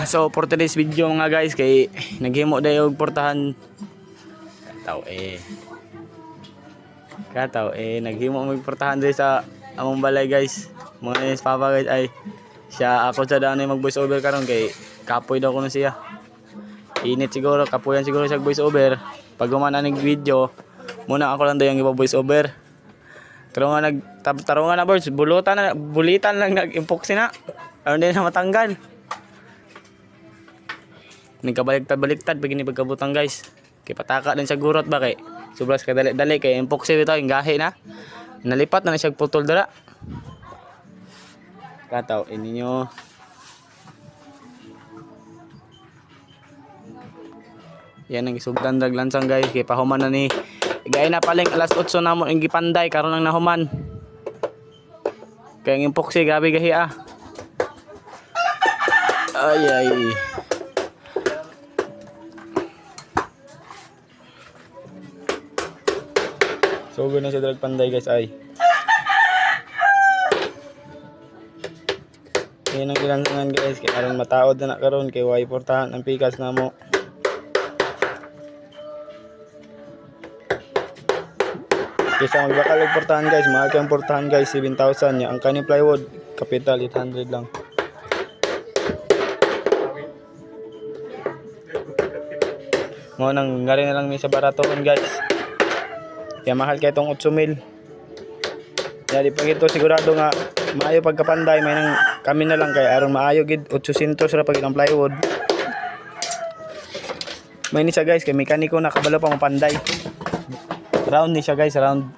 So for today's video nga guys, kay naghimo dayo og portahan kataw naghimo og portahan diri sa among balay guys. Mga nis papa guys ay siya ako sa daan ay mag voice over karon kay kapoy daw kuno siya. Init siguro, kapuyan siguro siya voice over. Pag humana ning video, muna ako lang daw yung iba voice over. Pero nga nagtarungan na birds, bulitan lang nag-impoxy na. Ano din na matanggal. Nagkabaliktad pag inipagkabutang guys. Kay pataka din sa gurot ba kay sobras ka dali kay impoxy bitaw yung gahi na. Nalipat na siya putol dara. Kataw ininyo. Yan ang isugdan daglansang guys kay pahuman na ni gaya na paling alas 8 na mo ang gipanday karon ang nahuman. Kaya ang impoxy grabe gahi ah. Ay. So ganoon sa drag panday guys ay. Yan ang gilansangan guys kay aron mataod na karon kay way portahan ang pikas na mo. Kaysa magbakal og portahan guys, mahal kang portahan guys 7,000 nya. Ang kani plywood capital 800 lang. Mo nang ngari na lang mi sa baratoon guys. Kaya mahal kay tong 8,000. Ya di pag ito sigurado nga maayo pagkapanday may nang kami na lang kay aron maayo gid 800 ra pag ang plywood. May ni siya guys kay mekaniko nakabalo pa mo panday. Round ni siya guys, round.